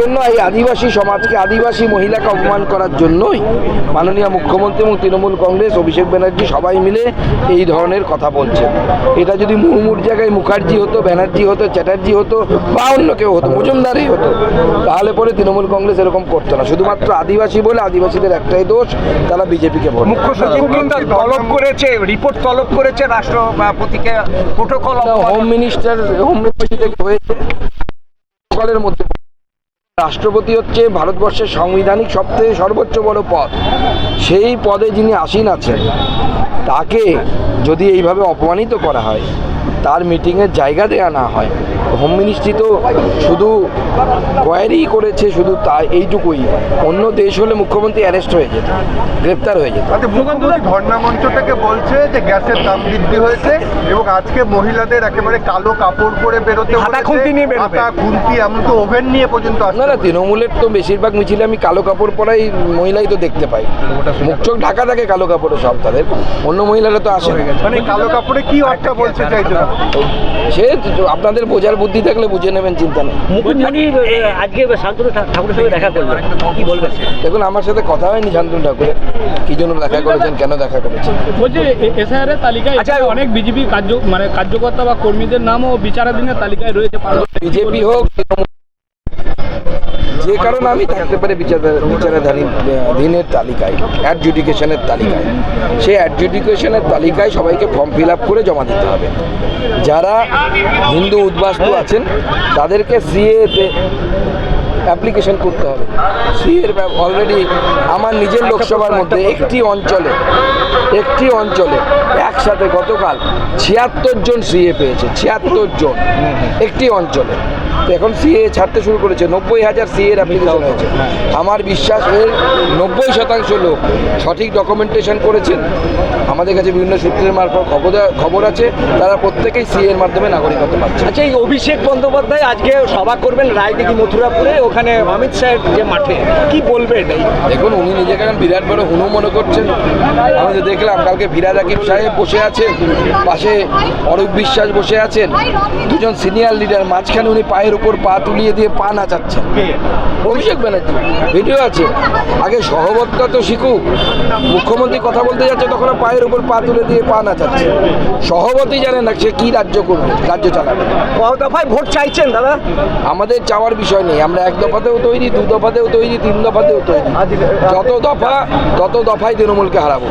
জন্য এই আদিবাসী সমাজকে, আদিবাসী মহিলাকে অপমান করার জন্যই মাননীয় মুখ্যমন্ত্রী এবং তৃণমূল কংগ্রেস, অভিষেক ব্যানার্জি সবাই মিলে এই ধরনের কথা বলছেন। এটা যদি মুর্মুর জায়গায় মুখার্জি হতো, ব্যানার্জি হতো, চ্যাটার্জি হতো বা অন্য কেউ হতো, মজুমদারই হতো, তাহলে পরে তৃণমূল কংগ্রেস এরকম করতো না। শুধুমাত্র আদিবাসী বলে আদিবাসীদের একটাই দোষ, তারা বিজেপিকে ভোট। মুখ্য সচিব কিন্তু তলব করেছে, রিপোর্ট তলব করেছে রাষ্ট্রপতিকে, প্রোটোকল। হোম মিনিস্টার থেকে হয়েছে প্রোটোকলের মধ্যে। রাষ্ট্রপতি হচ্ছে ভারতবর্ষের সাংবিধানিক সবথেকে সর্বোচ্চ বড় পদ। সেই পদে যিনি আসীন আছেন, তাকে যদি এইভাবে অপমানিত করা হয়, তার মিটিংয়ের জায়গা দেওয়া না হয়, হোম মিনিস্ট্রি তো শুধু কোয়ারি করেছে, শুধু তা এইটুকুই। অন্য দেশ হলে মুখ্যমন্ত্রী অ্যারেস্ট হয়ে যেত, গ্রেপ্তার হয়ে যেত। মুখ্যমন্ত্রী ধর্ণা মঞ্চটাকে বলছে যে গ্যাসের দাম বৃদ্ধি হয়েছে এবং আজকে মহিলাদের একেবারে কালো কাপড় পরে বেরোতে খুন্তি, এমনকি ওভেন নিয়ে পর্যন্ত। না না, তৃণমূলের তো বেশিরভাগ মিছিলে আমি কালো কাপড় পরাই মহিলাই তো দেখতে পাই, মুখ চোখ ঢাকা থাকে কালো কাপড়ে সব তাদের, অন্য মহিলারা তো আসে। মানে কালো কাপড়ে কি অর্থটা বলছে চাইছে? সে আপনাদের বোঝার বুদ্ধি থাকলে বুঝে নেবেন, চিন্তা নেই। মুখ্যমন্ত্রী আজকে শান্তনু ঠাকুরের সঙ্গে দেখা করলেন, কি বলবেন? দেখুন, আমার সাথে কথা হয়নি শান্তনু ঠাকুরের, কি জন্য দেখা করেছেন, কেন দেখা করেছেন। বলছে এসআইআর এর তালিকায় অনেক বিজেপি কার্যকর্তা বা কর্মীদের নামও বিচারাধীনের তালিকায় রয়েছে। বিজেপি হোক, যে কারণে আমি থাকতে পারি বিচারাধীনের তালিকায়, অ্যাডজুডিকেশনের তালিকায়। সেই অ্যাডজুডিকেশনের তালিকায় সবাইকে ফর্ম ফিল আপ করে জমা দিতে হবে। যারা হিন্দু উদ্বাস্তু আছেন তাদেরকে সিএতে অ্যাপ্লিকেশন করতে হবে। সিএর অলরেডি আমার নিজের লোকসভার মধ্যে একটি অঞ্চলে একসাথে গতকাল 76 জন সিএ পেয়েছে, 76 জন একটি অঞ্চলে। তো এখন সিএ ছাড়তে শুরু করেছে, 90,000 সিএর অ্যাপ্লিকেশন হয়েছে। আমার বিশ্বাস এর 90% লোক সঠিক ডকুমেন্টেশন করেছেন। আমাদের কাছে বিভিন্ন সূত্রের মারফত খবর আছে, তারা প্রত্যেকেই সিএর মাধ্যমে নাগরিকত্ব পাচ্ছে। আচ্ছা, এই অভিষেক বন্দ্যোপাধ্যায় আজকে সভা করবেন রায়দিঘি মথুরাপুরে, ওখানে অমিত শাহের যে মাঠে, কি বলবেন? দেখুন, উনি নিজেকে এখন বিরাট বড় হুনু মনে করছেন। আমি তো দেখলাম কালকে ফিরাদ হাকিম সাহেব বসে আছেন, পাশে অরূপ বিশ্বাস বসে আছেন, দুজন সিনিয়র লিডার, মাঝখানে উনি পায়ের উপর পা তুলিয়ে দিয়ে পা নাচাচ্ছেন। অভিষেক ব্যানার্জি ভিডিও আছে। আগে সহবতটা তো শিখুক। মুখ্যমন্ত্রী কথা বলতে যাচ্ছে তখন পায়ের উপর পা তুলে দিয়ে পা নাচাচ্ছে। সহবতই জানে না সে কি রাজ্য করবে, রাজ্য চালাবে। কত দফায় ভোট চাইছেন দাদা? আমাদের চাওয়ার বিষয় নেই, আমরা 1 দফাতেও তৈরি, 2 দফাতেও তৈরি, 3 দফাতেও তৈরি। যত দফা তত দফায় তৃণমূলকে হারাবো।